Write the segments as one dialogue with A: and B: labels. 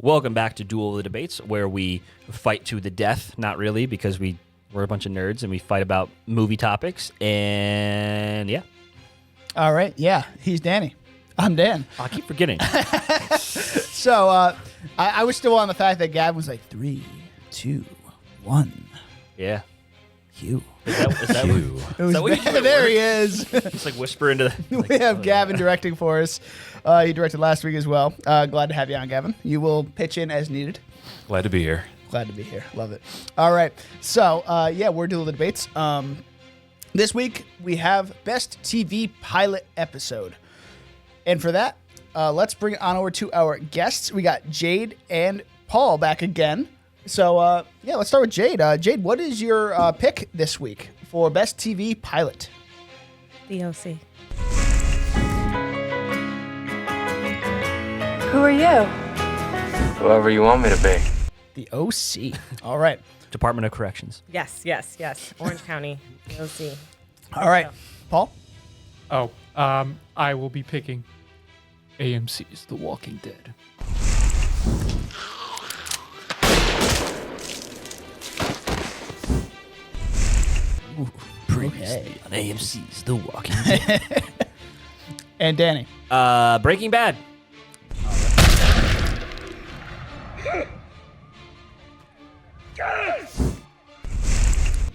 A: Welcome back to Duel of the Debates, where we fight to the death. Not really, because we're a bunch of nerds and we fight about movie topics. And yeah.
B: All right. Yeah, he's Danny. I'm Dan.
A: I keep forgetting.
B: So I was still on the fact that Gavin was like 3, 2, 1.
A: Yeah.
B: Q.
A: Is that
B: Q.
A: what you do?
B: There he is.
A: Just like whisper into the...
B: We have Gavin directing for us. He directed last week as well. Glad to have you on, Gavin. You will pitch in as needed.
C: Glad to be here.
B: Glad to be here. Love it. All right. So, yeah, we're doing the debates. This week, we have Best TV Pilot Episode. And for that, let's bring it on over to our guests. We got Jade and Paul back again. So, yeah, let's start with Jade. Jade, what is your pick this week for Best TV Pilot?
D: The OC.
E: Who are you?
C: Whoever you want me to be.
B: The OC. All right.
A: Department of Corrections.
D: Yes. Orange County. The OC.
B: All right. Paul?
F: Oh, I will be picking AMC's The Walking Dead.
A: Ooh, previously on AMC's The Walking Dead.
B: And Danny?
A: Breaking Bad.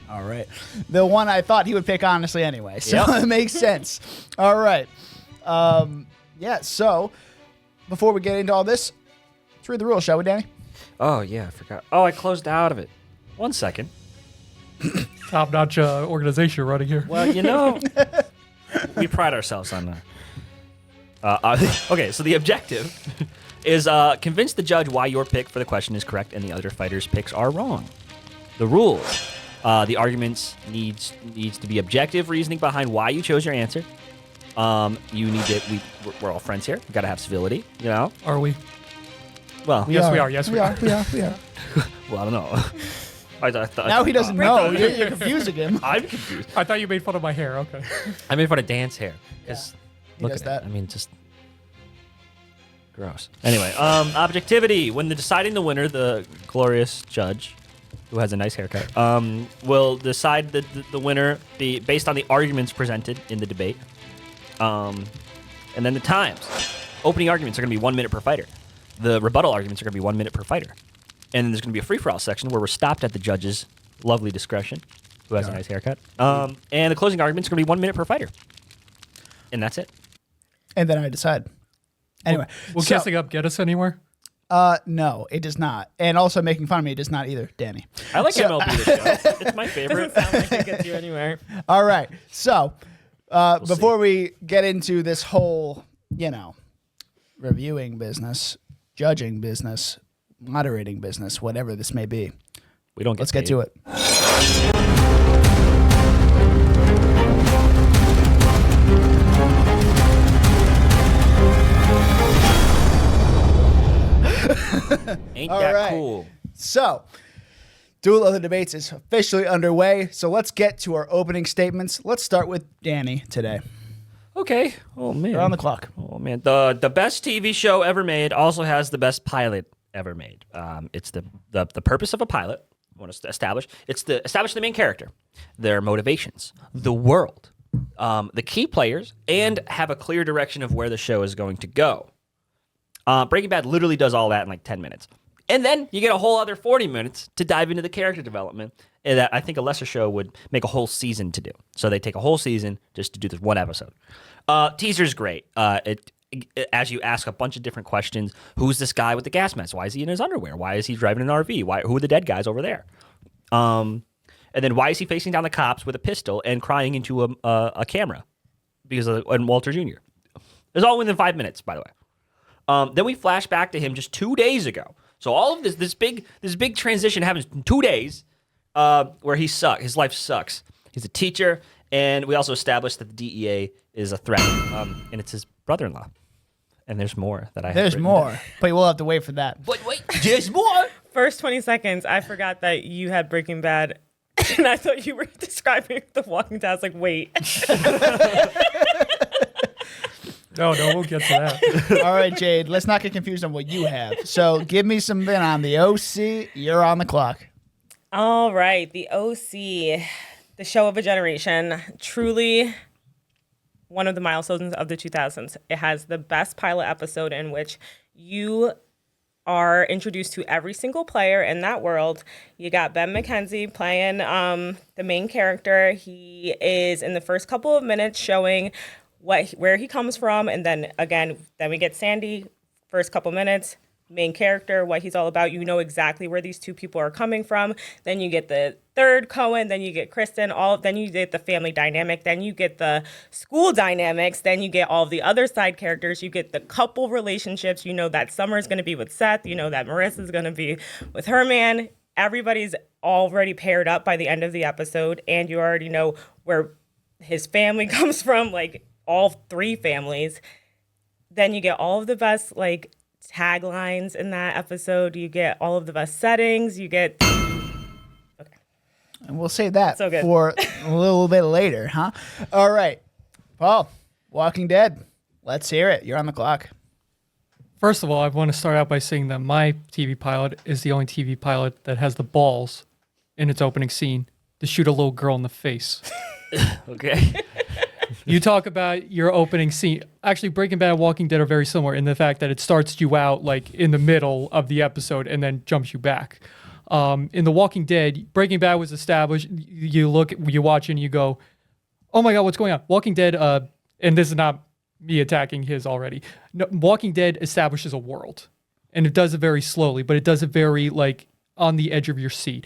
B: All right. The one I thought he would pick, honestly, anyway. So
A: Yep.
B: it makes sense. All right. Yeah, so before we get into all this, let's read the rules, shall we, Danny?
A: Oh, yeah, I forgot. Oh, I closed out of it. 1 second.
F: Top-notch organization running here.
A: Well, you know, we pride ourselves on that. Okay, so the objective is convince the judge why your pick for the question is correct and the other fighters' picks are wrong. The rules. The arguments needs to be objective reasoning behind why you chose your answer. You need to. We're all friends here. We got to have civility. You know.
F: Are we?
A: Well,
F: Yes, we are. Yes, we are.
B: We are.
A: well, I don't know. I thought,
B: Now he doesn't know. You're confusing him.
A: I'm confused.
F: I thought you made fun of my hair. Okay.
A: I made fun of Dan's hair. Because
B: He
A: look
B: does
A: at
B: that.
A: it. I mean, just gross. Anyway, objectivity. When deciding the winner, the glorious judge, who has a nice haircut, will decide the winner based on the arguments presented in the debate. And then the times. Opening arguments are going to be 1 minute per fighter. The rebuttal arguments are going to be 1 minute per fighter. And then there's going to be a free-for-all section where we're stopped at the judge's lovely discretion, who has a nice haircut. And the closing arguments are going to be 1 minute per fighter. And that's it.
B: And then I decide. Anyway.
F: Will
B: so,
F: guessing up get us anywhere?
B: no, it does not. And also making fun of me does not either, Danny.
A: I like MLB the show. It's my favorite.
D: Doesn't sound like it gets you anywhere.
B: All right. So, before we get into this whole, reviewing business, judging business, moderating business, whatever this may be,
A: We don't get
B: let's get
A: paid.
B: to it.
A: Ain't
B: All
A: that
B: right.
A: cool?
B: So, Duel of the Debates is officially underway. So let's get to our opening statements. Let's start with Danny today.
A: Okay. Oh, man.
B: You're on the clock.
A: Oh, man. The best TV show ever made also has the best pilot ever made. It's the purpose of a pilot. I want to establish. It's to establish the main character, their motivations, the world, the key players, and have a clear direction of where the show is going to go. Breaking Bad literally does all that in like 10 minutes. And then you get a whole other 40 minutes to dive into the character development that I think a lesser show would make a whole season to do. So they take a whole season just to do this one episode. Teaser's great. As you ask a bunch of different questions, who's this guy with the gas mask? Why is he in his underwear? Why is he driving an RV? Who are the dead guys over there? And then why is he facing down the cops with a pistol and crying into a camera? Because of Walter Jr. It's all within 5 minutes, by the way. Then we flash back to him just 2 days ago. So all of this big transition happens in 2 days, where his life sucks. He's a teacher, and we also established that the DEA is a threat, and it's his brother-in-law. And there's more that I have
B: There's
A: written
B: more,
A: down.
B: but we'll have to wait for that.
A: But wait, there's more.
D: First 20 seconds, I forgot that you had Breaking Bad, and I thought you were describing The Walking Dead. I was like, wait.
F: No, we'll get to that.
B: All right, Jade, let's not get confused on what you have. So give me something on the OC. You're on the clock.
D: All right, the OC, the show of a generation, truly one of the milestones of the 2000s. It has the best pilot episode in which you are introduced to every single player in that world. You got Ben McKenzie playing the main character. He is in the first couple of minutes showing where he comes from, and then we get Sandy, first couple minutes, main character, what he's all about. You know exactly where these two people are coming from. Then you get the third Cohen, then you get Kristen, then you get the family dynamic, then you get the school dynamics, then you get all the other side characters, you get the couple relationships. You know that Summer's going to be with Seth, you know that Marissa's going to be with her man. Everybody's already paired up by the end of the episode, and you already know where his family comes from, like all three families. Then you get all of the best like taglines in that episode. You get all of the best settings. You get
B: And we'll save that
D: So good.
B: for a little bit later, huh? All right. Paul, Walking Dead. Let's hear it. You're on the clock.
F: First of all, I want to start out by saying that my TV pilot is the only TV pilot that has the balls in its opening scene to shoot a little girl in the face.
A: Okay.
F: You talk about your opening scene. Actually, Breaking Bad and Walking Dead are very similar in the fact that it starts you out like in the middle of the episode and then jumps you back. In The Walking Dead, Breaking Bad was established. You watch and you go, oh my God, what's going on? Walking Dead, and this is not me attacking his already. No, Walking Dead establishes a world, and it does it very slowly, but it does it very like on the edge of your seat.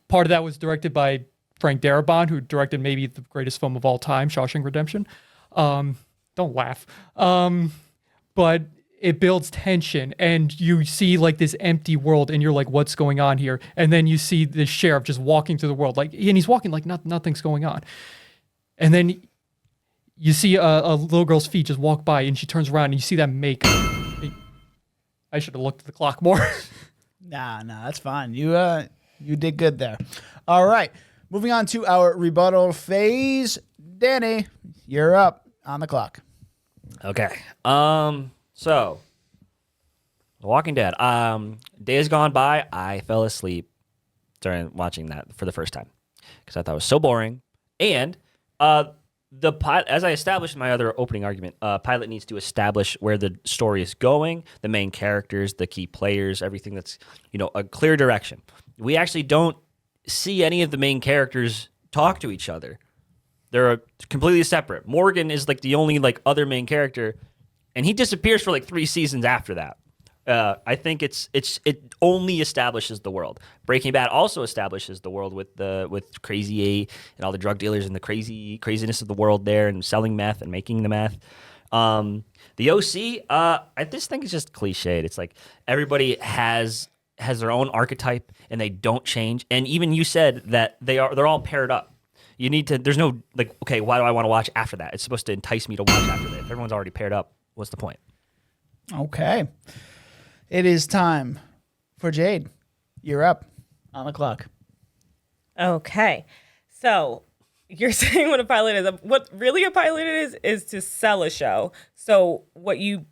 F: Part of that was directed by Frank Darabont, who directed maybe the greatest film of all time, Shawshank Redemption. Don't laugh. But it builds tension, and you see like this empty world, and you're like, what's going on here? And then you see the sheriff just walking through the world, like, and he's walking like nothing's going on. And then you see a little girl's feet just walk by, and she turns around, and you see that makeup. I should have looked at the clock more.
B: Nah, that's fine. You did good there. All right. Moving on to our rebuttal phase. Danny, you're up on the clock.
A: Okay. So, The Walking Dead. Days gone by, I fell asleep during watching that for the first time because I thought it was so boring. And the pilot, as I established in my other opening argument, pilot needs to establish where the story is going, the main characters, the key players, everything that's a clear direction. We actually don't see any of the main characters talk to each other. They're completely separate. Morgan is like the only like other main character, and he disappears for like 3 seasons after that. I think it only establishes the world. Breaking Bad also establishes the world with Crazy 8 and all the drug dealers and the craziness of the world there and selling meth and making the meth. The OC, I just think it's just cliched. It's like everybody has their own archetype and they don't change. And even you said that they're all paired up. You need to. There's no like. Okay, why do I want to watch after that? It's supposed to entice me to watch after that. If everyone's already paired up, what's the point?
B: Okay. It is time for Jade. You're up on the clock.
D: Okay. So you're saying what a pilot is. What really a pilot is to sell a show. So what you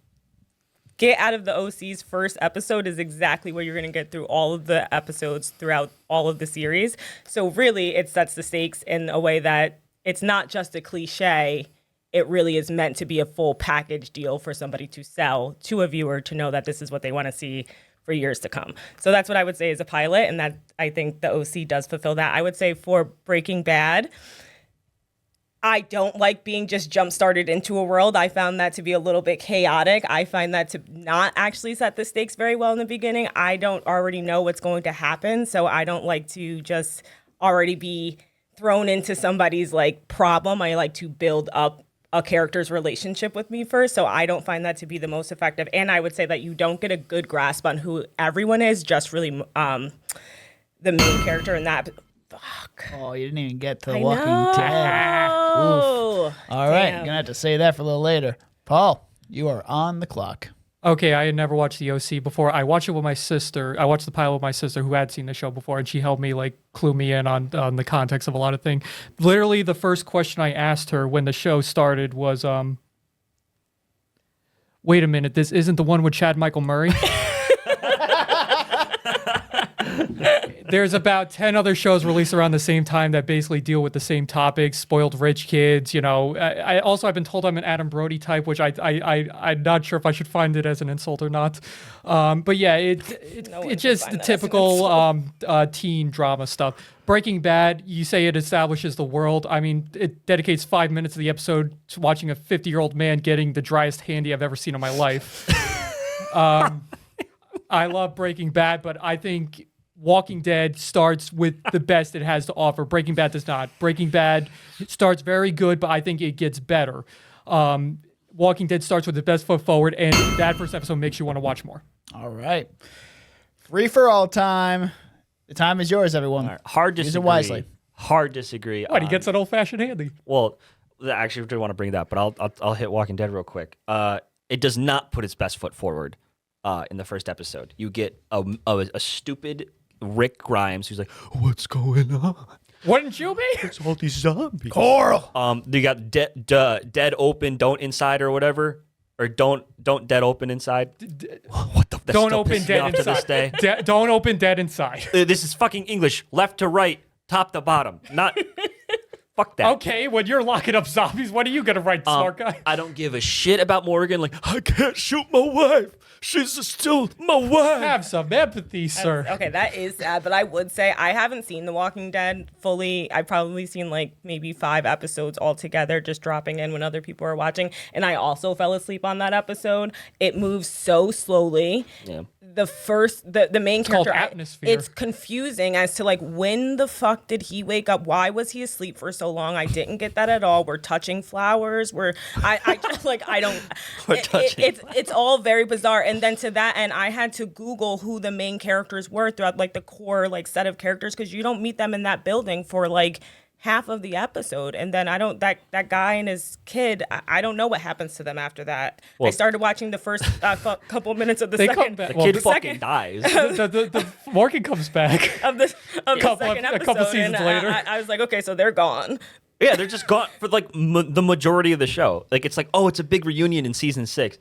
D: get out of the OC's first episode is exactly what you're going to get through all of the episodes throughout all of the series. So really it sets the stakes in a way that it's not just a cliche. It really is meant to be a full package deal for somebody to sell to a viewer to know that this is what they want to see for years to come. So that's what I would say is a pilot, and that I think the OC does fulfill that. I would say for Breaking Bad, I don't like being just jump started into a world. I found that to be a little bit chaotic. I find that to not actually set the stakes very well in the beginning. I don't already know what's going to happen, so I don't like to just already be thrown into somebody's like problem. I like to build up a character's relationship with me first, so I don't find that to be the most effective. And I would say that you don't get a good grasp on who everyone is, just really the main character in that. Fuck.
B: Oh, you didn't even get to
D: I
B: Walking
D: know.
B: Dead. Oof. All right,
D: Damn.
B: you're gonna have to say that for a little later. Paul, you are on the clock.
F: Okay, I had never watched the OC before. I watched it with my sister. I watched the pilot with my sister who had seen the show before, and she helped me like clue me in on the context of a lot of things. Literally, the first question I asked her when the show started was, wait a minute, this isn't the one with Chad Michael Murray? There's about 10 other shows released around the same time that basically deal with the same topics, spoiled rich kids, you know. I've been told I'm an Adam Brody type, which I'm not sure if I should find it as an insult or not. But yeah, it's just the typical teen drama stuff. Breaking Bad, you say it establishes the world. I mean, it dedicates 5 minutes of the episode to watching a 50-year-old man getting the driest handy I've ever seen in my life. I love Breaking Bad, but I think Walking Dead starts with the best it has to offer. Breaking Bad does not. Breaking Bad starts very good, but I think it gets better. Walking Dead starts with the best foot forward, and that first episode makes you want to watch more.
B: All right. Free for all time. The time is yours, everyone.
A: All right. Hard disagree.
B: Use it wisely.
A: Hard disagree.
F: What, he gets an old-fashioned handy.
A: Well, actually, I didn't want to bring that, but I'll hit Walking Dead real quick. It does not put its best foot forward in the first episode. You get a stupid Rick Grimes who's like, "What's going on?
F: Wouldn't you be?"
A: There's all these zombies."
B: Coral.
A: You got dead open, don't inside or whatever, or don't dead open inside. What the?
F: Don't open dead
A: to this day.
F: inside. Don't open dead inside.
A: This is fucking English, left to right, top to bottom. Not fuck that.
F: Okay, when you're locking up zombies, what are you gonna write, smart guy?
A: I don't give a shit about Morgan. Like, I can't shoot my wife. She's still my wife.
F: Have some empathy, sir.
D: Okay, that is sad, but I would say I haven't seen The Walking Dead fully. I've probably seen like maybe 5 episodes altogether, just dropping in when other people are watching. And I also fell asleep on that episode. It moves so slowly.
A: Yeah.
D: The main character,
F: called atmosphere.
D: it's confusing as to like when the fuck did he wake up? Why was he asleep for so long? I didn't get that at all. We're touching flowers. I just like I don't. It's all very bizarre. And then to that end, I had to Google who the main characters were throughout like the core like set of characters because you don't meet them in that building for like half of the episode, and then I don't that guy and his kid. I don't know what happens to them after that. I started watching the first couple minutes of the
F: They
D: second.
F: come back.
A: The
F: Well,
A: kid
F: the
A: fucking dies.
F: the Morgan comes back.
D: of the
F: Couple-
D: second
F: a
D: episode,
F: couple seasons
D: and
F: later.
D: I was like, okay, so they're gone.
A: Yeah, they're just gone for like the majority of the show. Like it's like, oh, it's a big reunion in season 6.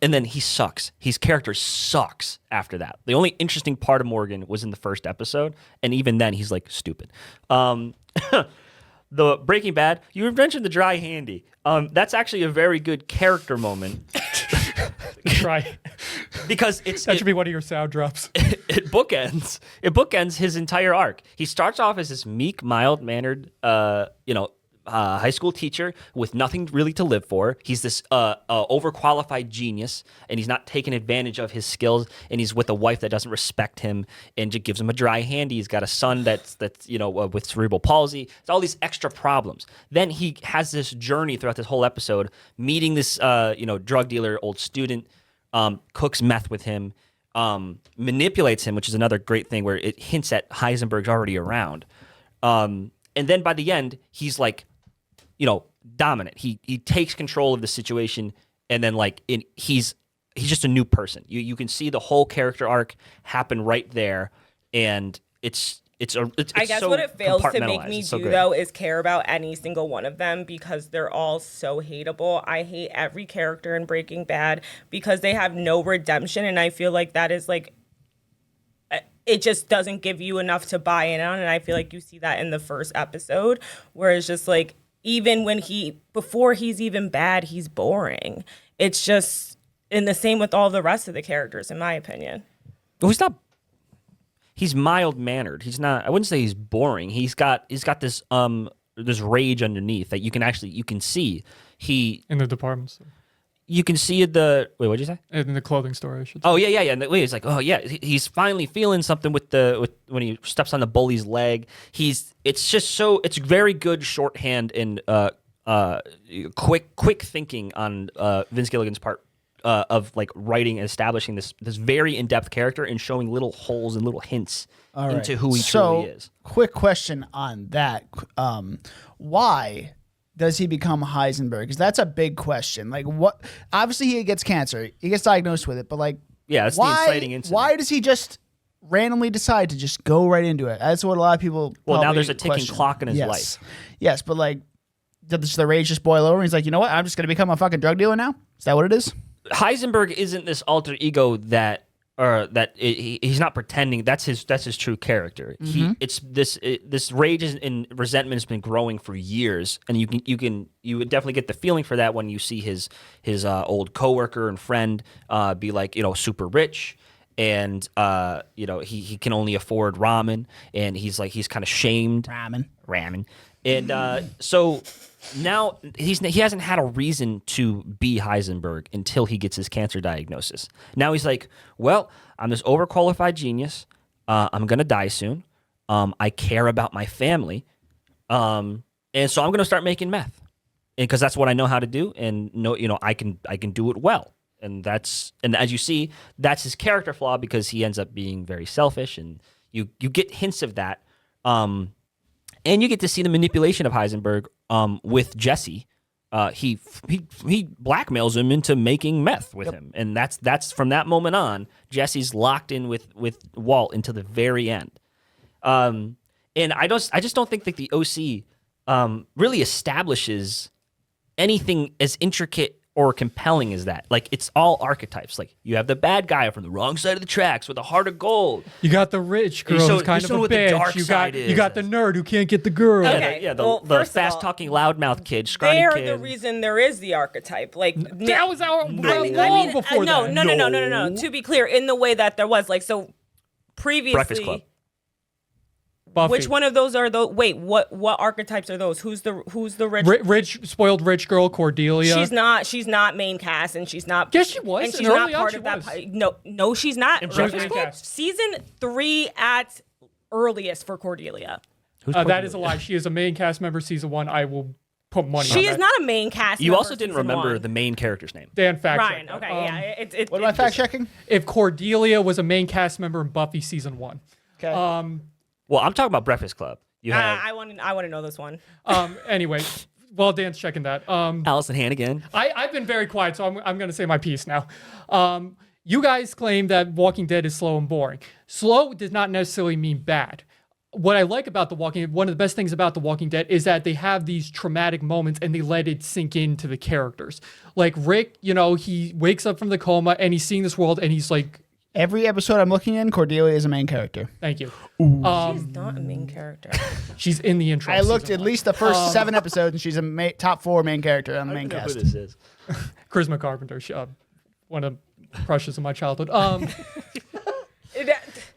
A: And then he sucks. His character sucks after that. The only interesting part of Morgan was in the first episode, and even then he's like stupid. The Breaking Bad, you mentioned the dry handy. That's actually a very good character moment.
F: Try.
A: Because
F: That should be one of your sound drops.
A: it bookends his entire arc. He starts off as this meek, mild-mannered, high school teacher with nothing really to live for. He's this overqualified genius, and he's not taking advantage of his skills. And he's with a wife that doesn't respect him and just gives him a dry handy. He's got a son that's with cerebral palsy. It's all these extra problems. Then he has this journey throughout this whole episode, meeting this drug dealer, old student, cooks meth with him, manipulates him, which is another great thing where it hints at Heisenberg's already around. And then by the end, he's like, dominant. He takes control of the situation, and then he's just a new person. You can see the whole character arc happen right there, and it's
D: I guess
A: so
D: what it fails to make
A: compartmentalized.
D: me
A: It's so
D: do
A: good.
D: though is care about any single one of them because they're all so hateable. I hate every character in Breaking Bad because they have no redemption, and I feel like that is like it just doesn't give you enough to buy in on, and I feel like you see that in the first episode where it's just like even when before he's even bad, he's boring. It's just and the same with all the rest of the characters, in my opinion.
A: Well, he's not. He's mild mannered. He's not. I wouldn't say he's boring. He's got this this rage underneath that you can see.
F: In the department store.
A: You can see the what'd you say?
F: In the clothing store, I should say.
A: Oh yeah. And he's like, oh yeah, he's finally feeling something with when he steps on the bully's leg. It's very good shorthand and quick thinking on Vince Gilligan's part. Of like writing and establishing this very in-depth character and showing little holes and little hints into who he truly is.
B: Quick question on that. Why does he become Heisenberg? Because that's a big question. Like what obviously he gets cancer. He gets diagnosed with it, but like
A: Yeah, that's the inciting incident.
B: Why does he just randomly decide to just go right into it? That's what a lot of people
A: Well, now
B: probably
A: there's a ticking
B: question.
A: clock in his
B: Yes.
A: life.
B: Yes, but like does the rage just boil over and he's like, you know what? I'm just gonna become a fucking drug dealer now? Is that what it is?
A: Heisenberg isn't this alter ego that he's not pretending. That's his true character. It's this rage and resentment has been growing for years, and you would definitely get the feeling for that when you see his old coworker and friend be like, super rich. And he can only afford ramen, and he's kind of shamed. Ramen. And so now he hasn't had a reason to be Heisenberg until he gets his cancer diagnosis. Now he's like, well, I'm this overqualified genius. I'm gonna die soon. I care about my family, and so I'm gonna start making meth, and because that's what I know how to do, and I can do it well. And as you see, that's his character flaw, because he ends up being very selfish, and you get hints of that. And you get to see the manipulation of Heisenberg with Jesse. He blackmails him into making meth with him, and that's from that moment on, Jesse's locked in with Walt until the very end. And I just don't think that the OC really establishes anything as intricate or compelling as that. Like, it's all archetypes. Like, you have the bad guy from the wrong side of the tracks with a heart of gold.
F: You got the rich girl who's kind of a bitch. You got the nerd who can't get the girl.
D: Okay.
A: The fast talking loudmouth kid, scrawny
D: they're
A: kid.
D: the reason there is the archetype. Like,
F: that was long before that.
D: No. To be clear, in the way that there was, like, so previously.
A: Breakfast Club.
F: Buffy.
D: Which one of those are those? Wait, what archetypes are those? Who's the rich?
F: Spoiled rich girl, Cordelia.
D: She's not main cast, and she's not.
F: Yes, she was.
D: And she's not part of that. No, she's not.
A: Breakfast Club?
D: Season 3 at earliest for Cordelia.
F: That is a lie. She is a main cast member. Season 1. I will put money.
D: She
F: on
D: is
F: that.
D: not a main cast.
A: You
D: member
A: also didn't remember the main character's name.
F: Dan fact
D: Ryan.
F: check.
D: Okay, yeah.
B: What am I fact checking?
F: If Cordelia was a main cast member in Buffy season 1.
B: Okay.
A: Well, I'm talking about Breakfast Club. You have
D: I want to know this one.
F: Anyway, well, Dan's checking that.
A: Allison Hannigan.
F: I've been very quiet, so I'm going to say my piece now. You guys claim that Walking Dead is slow and boring. Slow does not necessarily mean bad. What I like about one of the best things about The Walking Dead is that they have these traumatic moments and they let it sink into the characters. Like Rick, he wakes up from the coma and he's seeing this world and he's like,
B: Every episode I'm looking in, Cordelia is a main character.
F: thank you.
D: She's not a main character.
F: She's in the intro.
B: I looked at least the first 7 episodes, and she's a top 4 main character on the main
A: I don't know
B: cast.
A: who this is.
F: Charisma Carpenter, one of the crushes of my childhood.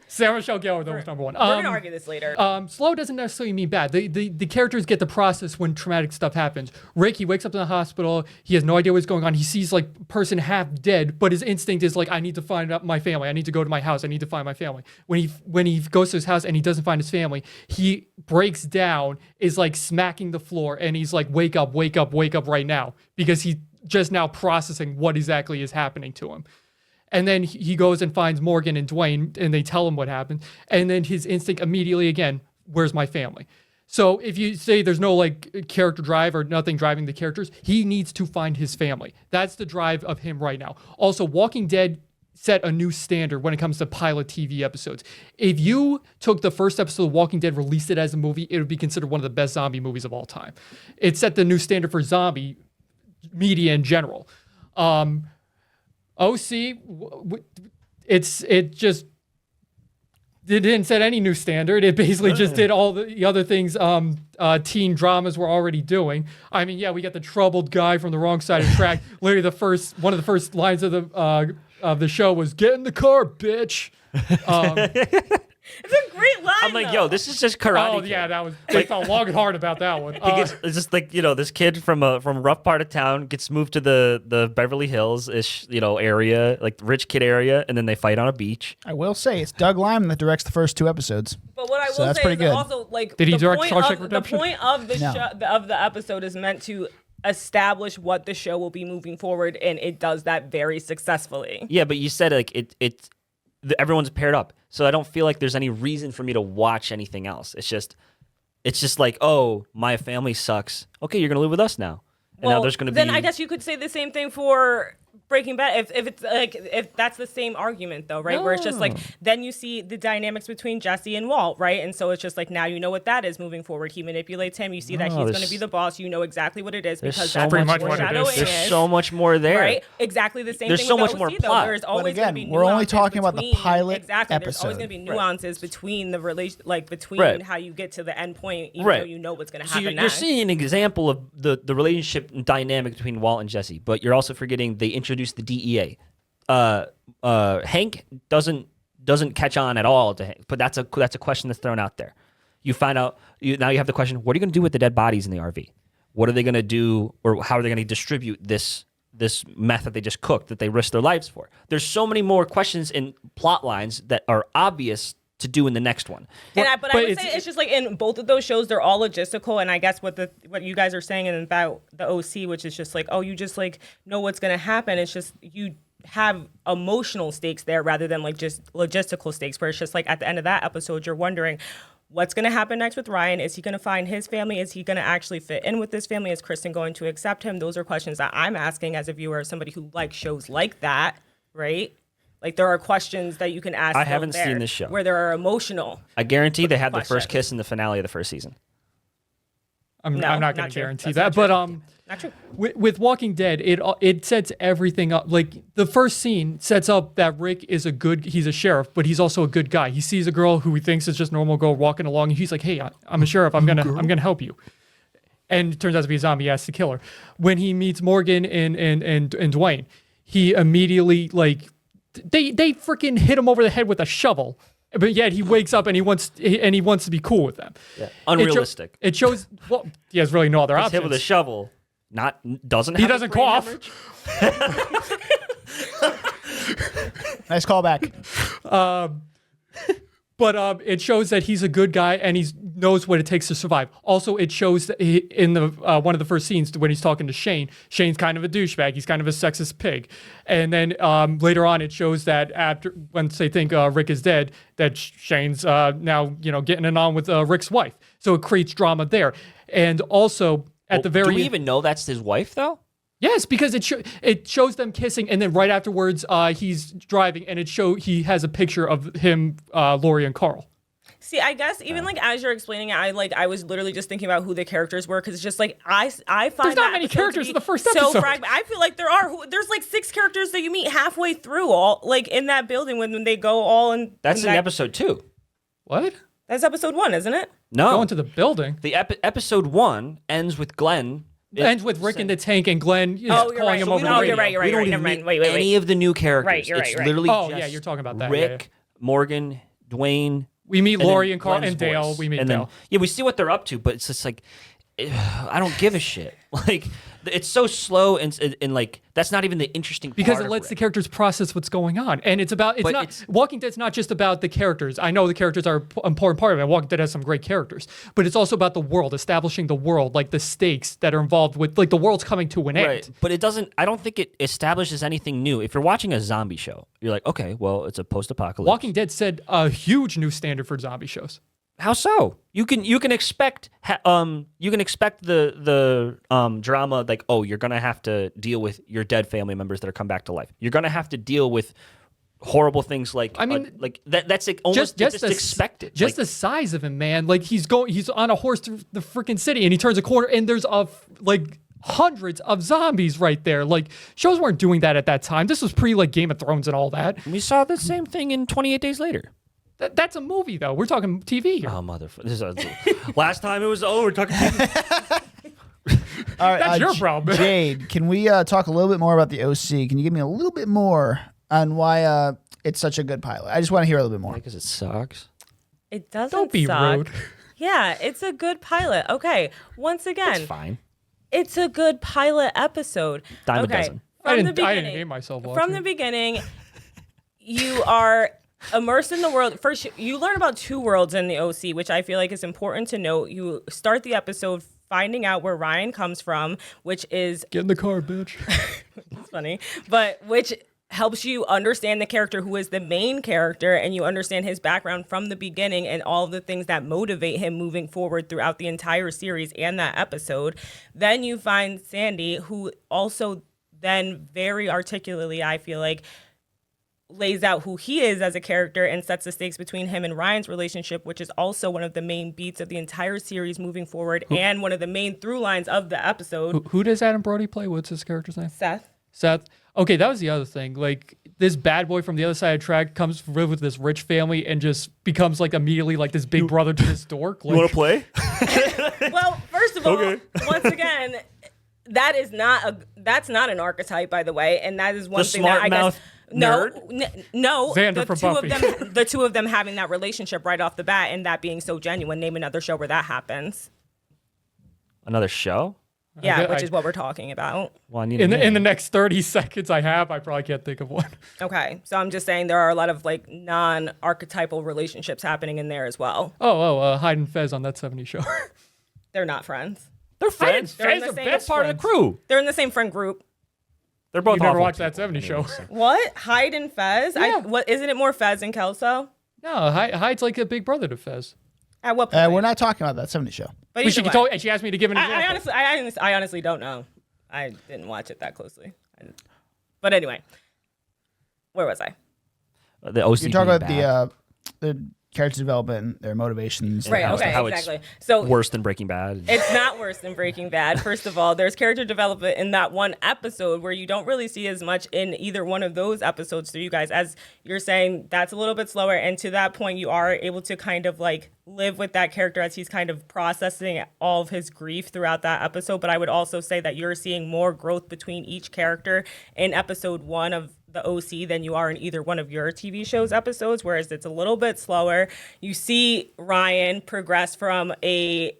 F: Sarah Michelle Gellar, that was number 1.
D: We're gonna argue this later.
F: Slow doesn't necessarily mean bad. The characters get the process when traumatic stuff happens. Rick, he wakes up in the hospital. He has no idea what's going on. He sees like person half dead, but his instinct is like, I need to find out my family. I need to go to my house. I need to find my family. When he goes to his house and he doesn't find his family, he breaks down, is like smacking the floor, and he's like, wake up right now, because he just now processing what exactly is happening to him. And then he goes and finds Morgan and Dwayne, and they tell him what happened. And then his instinct immediately, again, where's my family? So if you say there's no like character drive or nothing driving the characters, he needs to find his family. That's the drive of him right now. Also, Walking Dead set a new standard when it comes to pilot TV episodes. If you took the first episode of Walking Dead, released it as a movie, it would be considered one of the best zombie movies of all time. It set the new standard for zombie media in general. OC, it didn't set any new standard. It basically just did all the other things teen dramas were already doing. I mean, yeah, we got the troubled guy from the wrong side of the track. Literally, one of the first lines of the show was "Get in the car, bitch."
D: It's a great line.
A: I'm like,
D: though.
A: yo, this is just Karate
F: Oh
A: Kid.
F: yeah, that was. They felt long and hard about that one.
A: It's just like, this kid from a rough part of town gets moved to the Beverly Hills-ish, area, like the rich kid area, and then they fight on a beach.
B: I will say, it's Doug Lyman that directs the first 2 episodes.
D: But what I
B: So
D: will
B: that's
D: say
B: pretty
D: is
B: good.
D: also like
F: Did he
D: the
F: direct
D: point
F: Shawshank
D: of,
F: Redemption?
D: The point of the
B: No.
D: of the episode is meant to establish what the show will be moving forward, and it does that very successfully.
A: Yeah, but you said like everyone's paired up, so I don't feel like there's any reason for me to watch anything else. It's just like, oh, my family sucks. Okay, you're gonna live with us now, and now there's gonna be.
D: Then I guess you could say the same thing for Breaking Bad, if it's like, if that's the same argument though, right? Where it's just like,
A: No.
D: then you see the dynamics between Jesse and Walt, right? And so it's just like, now you know what that is moving forward. He manipulates him. You see that he's going to
A: there's-
D: be the boss. You know exactly what it is because
A: so
D: that's
F: Pretty
D: what
F: much what it is.
D: foreshadowing
A: There's so much more there.
D: Right? Exactly the same
A: There's
D: thing
A: so
D: with
A: much
D: the
A: more
D: OC, though.
A: plot.
D: There's
B: But
D: always
B: again,
D: going to be
B: we're only
D: nuances
B: talking about the
D: between-
B: pilot
D: exactly. There's always
B: episode.
D: going to be nuances between the relation, like between
A: Right.
D: how you get to the end point, even
A: Right.
D: though you know what's going to
A: So
D: happen
A: you're
D: next.
A: seeing an example of the relationship and dynamic between Walt and Jesse, but you're also forgetting they introduced the DEA. Hank doesn't catch on at all to Hank, but that's a question that's thrown out there. You find out now you have the question: what are you going to do with the dead bodies in the RV? What are they going to do, or how are they going to distribute this meth that they just cooked that they risked their lives for? There's so many more questions and plot lines that are obvious to do in the next one.
D: And I would
F: it's-
D: say it's just like in both of those shows, they're all logistical. And I guess what you guys are saying about the OC, which is just like, oh, you just like know what's going to happen. It's just you have emotional stakes there rather than like just logistical stakes, where it's just like at the end of that episode, you're wondering what's going to happen next with Ryan. Is he going to find his family? Is he going to actually fit in with this family? Is Kristen going to accept him? Those are questions that I'm asking as a viewer, as somebody who likes shows like that, right? Like there are questions that you can ask.
A: I
D: still
A: haven't
D: there,
A: seen this show.
D: where there are emotional.
A: I guarantee they had the first
D: Questions.
A: kiss in the finale of the first season.
F: I'm
D: No,
F: not
D: not
F: going to
D: true.
F: guarantee
D: That's
F: that,
D: not
F: but
D: true. Not true.
F: with Walking Dead, it sets everything up. Like the first scene sets up that Rick is he's a sheriff, but he's also a good guy. He sees a girl who he thinks is just a normal girl walking along, and he's like, "Hey, I'm a sheriff. I'm gonna help you." And it turns out to be a zombie. He has to kill her. When he meets Morgan and Dwayne, he immediately like they freaking hit him over the head with a shovel. But yet he wakes up and he wants to be cool with them.
A: Yeah. Unrealistic.
F: It shows. Well, he has really no other
A: Hit
F: options.
A: with a shovel. Doesn't
F: He
A: have a
F: doesn't
A: brain
F: cough.
A: hemorrhage?
B: Nice callback.
F: But it shows that he's a good guy and he knows what it takes to survive. Also, it shows that in the one of the first scenes when he's talking to Shane, Shane's kind of a douchebag. He's kind of a sexist pig. And then later on, it shows that once they think Rick is dead, that Shane's now getting it on with Rick's wife. So it creates drama there. And also at the very
A: Do we even know that's his wife though?
F: Yes, because it shows them kissing, and then right afterwards, he's driving, and he has a picture of him, Lori, and Carl.
D: See, I guess even like as you're explaining it, I was literally just thinking about who the characters were, because it's just like I find
F: There's not
D: that
F: many
D: episode to
F: characters
D: be
F: in the first
D: so
F: episode.
D: fragmented. I feel like there's like 6 characters that you meet halfway through, all like in that building when they go all in.
A: That's in episode 2.
F: What?
D: That's episode 1, isn't it?
A: No.
F: Going to the building.
A: The episode 1 ends with Glenn.
F: Ends with Rick in the tank, and Glenn is
D: you're
F: calling
D: right.
F: him
D: So
F: over
D: we
F: the
D: don't-
F: radio.
D: you're right. You're
A: We don't
D: right.
A: even
D: Never mind.
A: meet
D: Wait.
A: any of the new characters.
D: Right, you're
A: it's
D: right.
A: literally
F: Oh,
A: just
F: yeah, you're talking about that,
A: Rick, Morgan, Dwayne.
F: We meet Lori
A: then
F: and Carl
A: Glenn's
F: and Dale.
A: voice.
F: We meet
A: and
F: Dale.
A: Then, we see what they're up to, but it's just like I don't give a shit. Like it's so slow and like that's not even the interesting
F: Because
A: part
F: it
A: of
F: lets the
A: Rick.
F: characters process what's going on, and Walking Dead's not just about the characters. I know the characters are an important part of it. Walking Dead has some great characters, but it's also about the world, establishing the world, like the stakes that are involved with, like the world's coming to an
A: Right,
F: end.
A: but it doesn't. I don't think it establishes anything new. If you're watching a zombie show, you're like, okay, well, it's a post-apocalypse.
F: Walking Dead set a huge new standard for zombie shows.
A: How so? You can expect the drama, like, oh, you're gonna have to deal with your dead family members that are come back to life. You're gonna have to deal with horrible things like like that. That's like almost just expected.
F: Just the size of him, man. Like he's on a horse through the freaking city, and he turns a corner, and there's hundreds of zombies right there. Like shows weren't doing that at that time. This was pre like Game of Thrones and all that.
A: We saw the same thing in 28 Days Later.
F: That's a movie though. We're talking TV here.
A: Oh motherfucker! Last time it was we're talking.
B: All right,
F: That's your problem.
B: Jade, can we talk a little bit more about the OC? Can you give me a little bit more on why it's such a good pilot? I just want to hear a little bit more.
A: Because it sucks.
D: It doesn't
F: Don't be
D: suck.
F: rude.
D: Yeah, it's a good pilot. Okay, once again,
A: It's fine.
D: it's a good pilot episode.
A: Dime a
D: okay.
A: dozen.
F: I
D: From the
F: didn't
D: beginning,
F: hate myself
D: From
F: watching
D: the
F: it.
D: beginning, you are immersed in the world. First, you learn about 2 worlds in the OC, which I feel like is important to note. You start the episode finding out where Ryan comes from, which is
F: Get in the car, bitch.
D: it's funny, but which helps you understand the character who is the main character, and you understand his background from the beginning and all of the things that motivate him moving forward throughout the entire series and that episode. Then you find Sandy, who also then very articulately, I feel like, lays out who he is as a character and sets the stakes between him and Ryan's relationship, which is also one of the main beats of the entire series moving forward and one of the main through lines of the episode.
F: Who does Adam Brody play? What's his character's name?
D: Seth.
F: Okay, that was the other thing. Like, this bad boy from the other side of the track comes to live with this rich family and just becomes like immediately like this big brother to this dork. Like,
A: You want to play?
D: Well, first of all,
A: Okay.
D: once again, that's not an archetype, by the way, and that is one
A: The
D: thing that I guess
A: smart-mouth nerd?
D: no,
F: Xander
D: the
F: from
D: two
F: Buffy.
D: of them, the two of them having that relationship right off the bat, and that being so genuine. Name another show where that happens.
A: Another show?
D: Yeah, which is what we're talking about.
A: Well, I need
F: in
A: a
F: the
A: name.
F: next 30 seconds I probably can't think of one.
D: Okay, so I'm just saying there are a lot of like non-archetypal relationships happening in there as well.
F: Hyde and Fez on That 70s Show.
D: They're not friends.
A: They're friends.
D: They're in
A: Fez
D: the
A: are
D: same
A: best part of the
F: friends.
A: crew.
D: They're in the same friend group.
A: They're both
F: You never
A: awful
F: watched That
A: people.
F: 70s Show.
D: What? Hyde and Fez?
F: Yeah.
D: What isn't it more Fez and Kelso?
F: No, Hyde's like a big brother to Fez.
D: At what point?
B: We're not talking about that 70 show.
D: But
F: Well,
D: either way.
F: and she asked me to give an example.
D: I honestly don't know. I didn't watch it that closely. But anyway, where was I?
A: The OC
B: You're talking
A: being
B: about
A: bad.
B: the character development, their motivations.
D: Right.
A: how-
D: Okay.
A: how it's
D: Exactly. So
A: Worse than Breaking Bad.
D: it's not worse than Breaking Bad. First of all, there's character development in that one episode where you don't really see as much in either one of those episodes. So you guys, as you're saying, that's a little bit slower. And to that point, you are able to kind of like live with that character as he's kind of processing all of his grief throughout that episode. But I would also say that you're seeing more growth between each character in episode 1 of the OC than you are in either one of your TV shows episodes, whereas it's a little bit slower. You see Ryan progress from a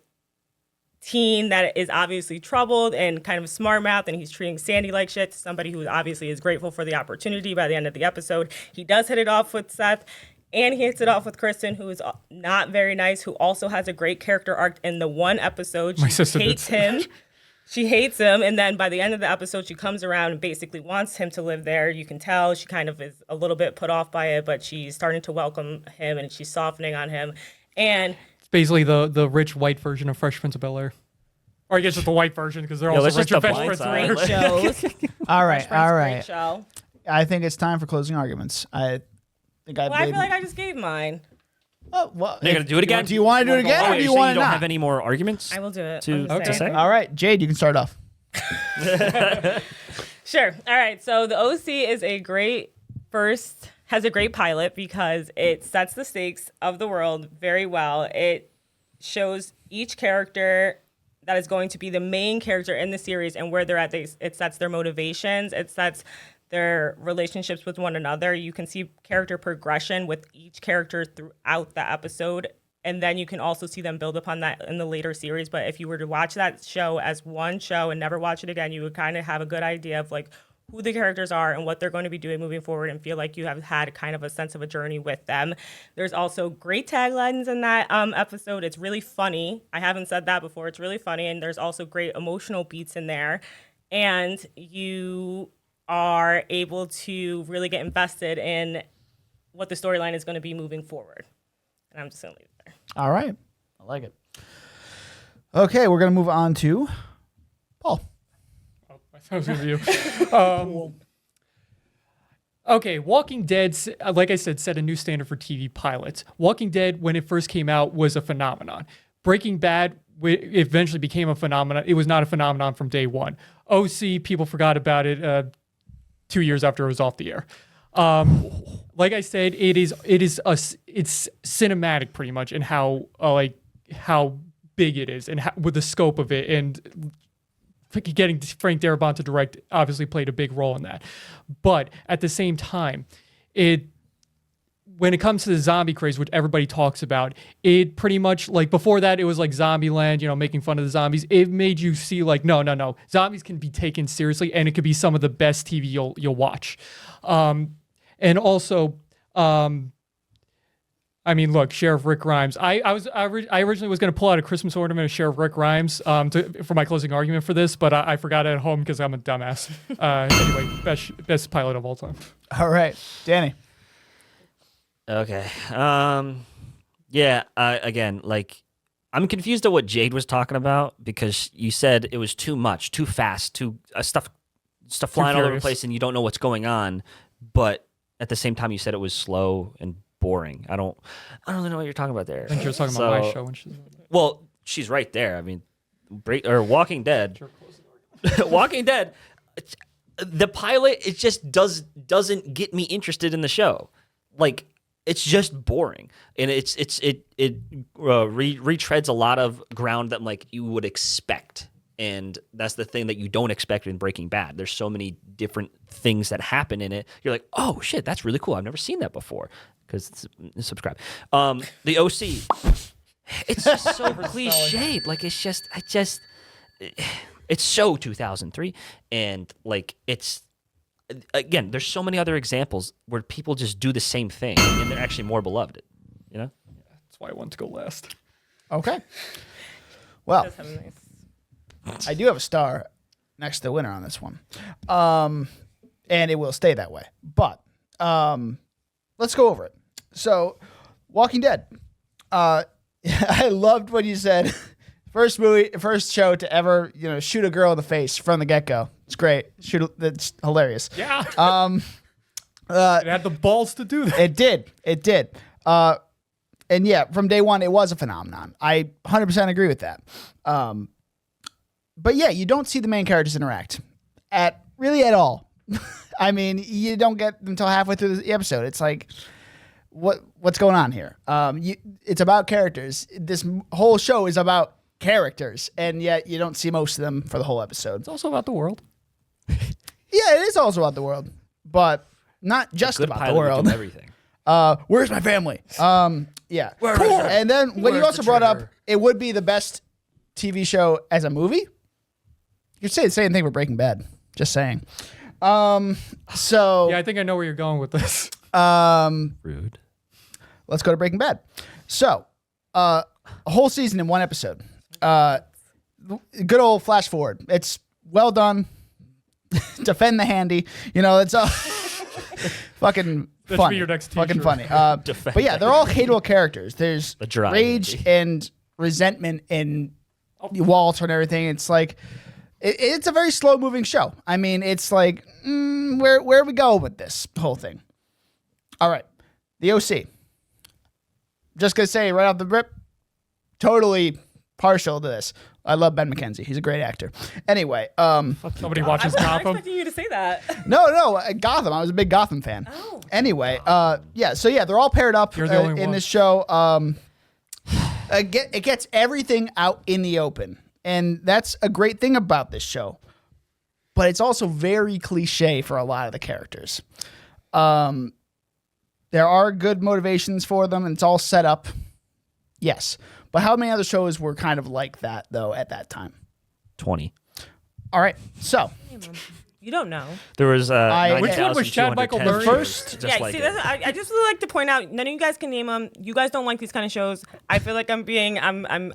D: teen that is obviously troubled and kind of smart mouth, and he's treating Sandy like shit, to somebody who obviously is grateful for the opportunity. By the end of the episode, he does hit it off with Seth, and he hits it off with Kristen, who is not very nice, who also has a great character arc in the one episode.
F: My
D: She
F: sister did
D: hates
F: say
D: him. She hates him, and then by the end of the episode, she comes around and basically wants him to live there. You can tell she kind of is a little bit put off by it, but she's starting to welcome him, and she's softening on him. And
F: It's basically the rich white version of Fresh Prince of Bel-Air. Or I guess it's the white version because they're
A: let's
F: also
A: just
F: rich and
A: the
F: Fresh
A: blind
F: Prince of
A: side.
F: Bel-Air.
D: great shows.
B: All right, all
D: Great
B: right.
D: show.
B: I think it's time for closing arguments. I think
D: Well, I feel like I just gave mine.
B: Oh, well,
A: You're gonna do it again?
B: Do you want to do it again,
A: Oh,
B: or
A: wait,
B: do you
A: so
B: want
A: you
B: to
A: don't
B: not?
A: have any more arguments?
D: I will do it.
A: To-
D: I'm just
A: okay.
D: saying.
B: All right, Jade, you can start off.
D: Sure. All right. So the OC is has a great pilot because it sets the stakes of the world very well. It shows each character that is going to be the main character in the series and where they're at. It sets their motivations. It sets their relationships with one another. You can see character progression with each character throughout the episode. And then you can also see them build upon that in the later series. But if you were to watch that show as one show and never watch it again, you would kind of have a good idea of like who the characters are and what they're going to be doing moving forward and feel like you have had kind of a sense of a journey with them. There's also great taglines in that episode. It's really funny. I haven't said that before. It's really funny. And there's also great emotional beats in there. And you are able to really get invested in what the storyline is going to be moving forward. And I'm just going to leave it there.
B: All right, I like it. Okay, we're gonna move on to Paul.
F: I thought it was gonna be you. Okay, Walking Dead, like I said, set a new standard for TV pilots. Walking Dead, when it first came out, was a phenomenon. Breaking Bad eventually became a phenomenon. It was not a phenomenon from day one. OC, people forgot about it 2 years after it was off the air. Like I said, it's cinematic pretty much in how big it is and with the scope of it, and getting Frank Darabont to direct obviously played a big role in that. But at the same time, when it comes to the zombie craze, which everybody talks about, it pretty much, like before that, it was like Zombieland, making fun of the zombies. It made you see like, no, zombies can be taken seriously, and it could be some of the best TV you'll watch. And also, look, Sheriff Rick Grimes. I originally was going to pull out a Christmas ornament of Sheriff Rick Grimes for my closing argument for this, but I forgot it at home because I'm a dumbass. Anyway, best pilot of all time.
B: All right, Danny.
A: Okay. Again, like, I'm confused at what Jade was talking about because you said it was too much, too fast, stuff stuff flying all over the
F: furious.
A: place and you don't know what's going on, but at the same time you said it was slow and boring. I don't really know what you're talking about there.
F: I think she was talking about my show when she's.
A: Well, she's right there. I mean, Walking Dead. Walking Dead. The pilot, it just doesn't get me interested in the show. Like, it's just boring, and it retreads a lot of ground that like you would expect, and that's the thing that you don't expect in Breaking Bad. There's so many different things that happen in it. You're like, oh shit, that's really cool. I've never seen that before. Because subscribe. The OC. It's just so cliched. Like it's so 2003, and like it's. Again, there's so many other examples where people just do the same thing and they're actually more beloved. You know?
F: That's why I wanted to go last.
B: Okay. Well,
D: That's nice.
B: I do have a star next to the winner on this one. And it will stay that way. But let's go over it. So, Walking Dead. I loved what you said. First show to ever, shoot a girl in the face from the get-go. It's great. That's hilarious.
F: Yeah. It had the balls to do that.
B: It did. And yeah, from day one, it was a phenomenon. I 100% agree with that. But yeah, you don't see the main characters interact at all. I mean, you don't get them until halfway through the episode. It's like, what's going on here? It's about characters. This whole show is about characters, and yet you don't see most of them for the whole episode.
F: It's also about the world.
B: Yeah, it is also about the world, but not just
A: Good
B: about the
A: pilot would
B: world.
A: do everything.
B: Where's my family? Yeah. And then when you also brought up, it would be the best TV show as a movie. You could say the same thing for Breaking Bad. Just saying. So
F: Yeah, I think I know where you're going with this.
A: Rude.
B: let's go to Breaking Bad. So a whole season in one episode. Good old flash forward. It's well done. Defend the handy. It's fucking
F: That should
B: funny.
F: be your next
B: Fucking
F: t-shirt.
B: funny.
A: Defend
B: But yeah, they're all hateable characters. There's
A: The dry
B: rage
A: handy.
B: and resentment and Walter and everything. It's like it's a very slow moving show. I mean, it's like where we go with this whole thing. All right, the OC. Just gonna say right off the rip, totally partial to this. I love Ben McKenzie. He's a great actor. Anyway,
F: Somebody watches
D: I was
F: Gotham.
D: expecting you to say that.
B: no, Gotham. I was a big Gotham fan.
D: Oh.
B: Anyway, so they're all paired up
F: You're the only
B: in
F: one.
B: this show. It gets everything out in the open, and that's a great thing about this show. But it's also very cliche for a lot of the characters. There are good motivations for them, and it's all set up. Yes. But how many other shows were kind of like that, though, at that time?
A: 20.
B: All right. So,
D: You don't know.
A: There was
F: Which one was Chad Michael
A: 9,210
F: Murray?
B: First-
A: just
D: Yeah,
A: like
D: see,
A: it.
D: I just would like to point out, none of you guys can name them. You guys don't like these kind of shows. I feel like I'm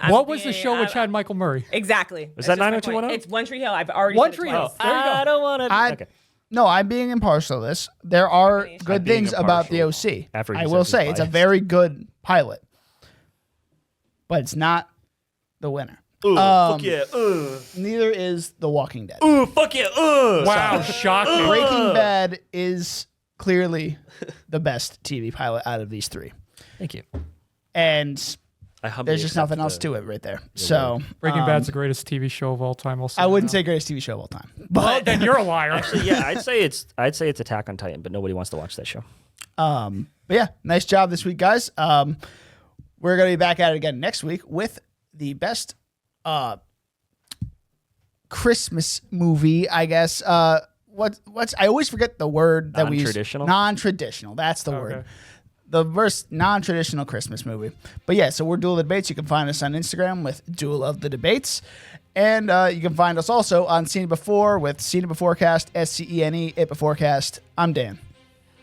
F: What was the show with Chad Michael Murray?
D: Exactly.
A: Was
D: That's
A: that
D: just my point.
A: 90210?
D: It's One Tree Hill. I've already
F: One
D: said it
F: Tree
D: twice.
F: Hill. There you go.
A: I don't want to. Okay.
B: No, I'm being impartial to this. There are good
A: I'm being
B: things about the
A: impartial
B: OC.
A: after you
B: I
A: said
B: will
A: he's
B: say it's a
A: biased.
B: very good pilot, but it's not the winner.
A: Ooh, fuck yeah.
B: Neither is The Walking Dead.
A: Ooh, fuck yeah.
F: Wow, shocking.
B: Breaking Bad is clearly the best TV pilot out of these three,
A: Thank you.
B: and
A: I humbly
B: there's just
A: accept
B: nothing else
A: the-
B: to it right there. So
F: Breaking Bad's the greatest TV show of all time.
B: I wouldn't say greatest TV show of all time, but
F: Then you're a liar.
A: Actually, yeah, I'd say it's Attack on Titan, but nobody wants to watch that show.
B: but yeah, nice job this week, guys. We're gonna be back at it again next week with the best Christmas movie, I guess. What's I always forget the word that we use.
A: Non-traditional?
B: Non-traditional. That's the word.
F: Okay.
B: The first non-traditional Christmas movie. But yeah, so we're Duel of the Debates. You can find us on Instagram with Duel of the Debates. And you can find us also on Seen It Before with Seen It Beforecast, SCENE, It Beforecast. I'm Dan.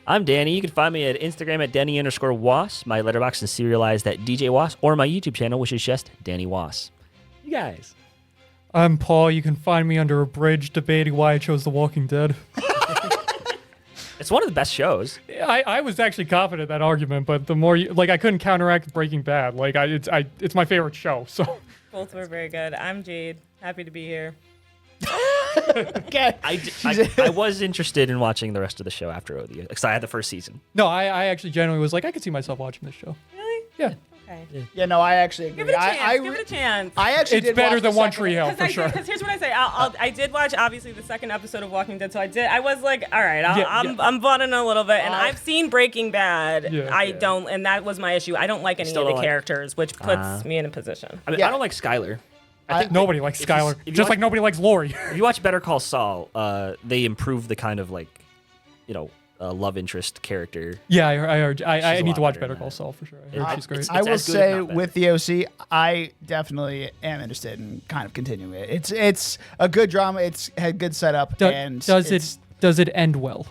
A: I'm Danny. You can find me at Instagram at Danny_Was. My letterbox is serialized at DJ Was, or my YouTube channel, which is just Danny Was. You guys.
F: I'm Paul. You can find me under a bridge debating why I chose The Walking Dead.
A: It's one of the best shows.
F: I was actually confident in that argument, but the more you I couldn't counteract Breaking Bad. It's my favorite show. So
D: Both were very good. I'm Jade. Happy to be here.
B: Okay.
A: I was interested in watching the rest of the show after OD because I had the first season.
F: No, I actually genuinely was like, I could see myself watching this show.
D: Really?
F: Yeah.
D: Okay.
B: Yeah, no, I actually agree.
D: Give it a chance. Give it a chance.
B: I actually
F: It's
B: did
F: better
B: watch
F: than
B: the
F: One
B: second
F: Tree Hill, for sure.
D: Because here's what I say. I did watch obviously the second episode of Walking Dead, so I was like, all right, I'm butting a little bit, and I've seen Breaking Bad.
F: Yeah.
D: I don't, and that was my issue. I don't like any
A: Still
D: of the
A: don't like-
D: characters, which puts me in a position.
A: I mean,
B: Yeah.
A: I don't like Skylar.
F: Nobody likes
A: if you-
F: Skylar.
A: if you
F: Just
A: watch-
F: like nobody likes Lori.
A: If you watch Better Call Saul, they improve the kind of like, love interest character.
F: Yeah, I heard. I
A: She's a
F: need
A: lot
F: to watch
A: better
F: Better
A: than
F: Call
A: that.
F: Saul for sure. I heard she's great.
A: it's
B: I will
A: as good, if
B: say
A: not better.
B: with the OC, I definitely am interested in kind of continuing it. It's a good drama. It's had good setup, and
F: Does it end well?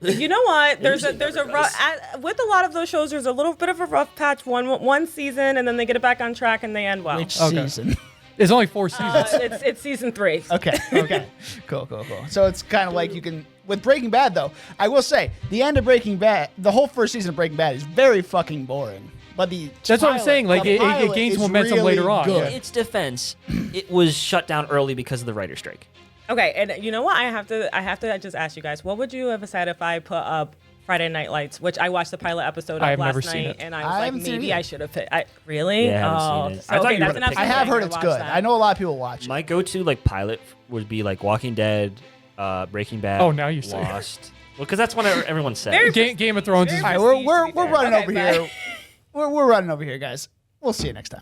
D: You know what? There's a
A: usually
D: rough with a lot of those shows. There's a little bit of a rough patch one season, and then they get it back on track and they end well.
B: which
F: Okay.
B: season?
F: There's only 4 seasons.
D: It's season 3.
B: Okay. Cool. So it's kind of like you can with Breaking Bad though. I will say the end of Breaking Bad, the whole first season of Breaking Bad is very fucking boring. But
F: That's what I'm saying, like,
B: the
F: it
B: pilot
F: gains
B: is
F: momentum
B: really
F: later on,
B: good.
A: In its defense, it was shut down early because of the writer's strike.
D: Okay, and you know what? I have to just ask you guys, what would you have said if I put up Friday Night Lights, which I watched the pilot episode
F: I
D: of
F: have never
D: last
F: seen
D: night,
F: it.
D: and I
B: I
D: was like,
B: haven't seen it
D: maybe
B: either.
D: I should have picked. Really?
A: Yeah, I haven't
D: Oh,
A: seen it.
D: so,
A: I thought
D: okay,
A: you were
D: that's
A: gonna
D: an
A: pick
B: I
D: episode
B: have
D: I'm
B: heard
D: gonna
B: it's
D: watch
B: good.
D: that.
B: I know a lot of people watch it.
A: My go-to like pilot would be like Walking Dead, Breaking Bad.
F: Oh, now you say it.
A: Lost. Well, because that's what everyone says.
D: Very
F: Game of Thrones is
B: All right, we're
D: prestige, to be
B: running
D: fair.
B: over
D: Okay,
B: here. We're running over here, guys. We'll see you next time.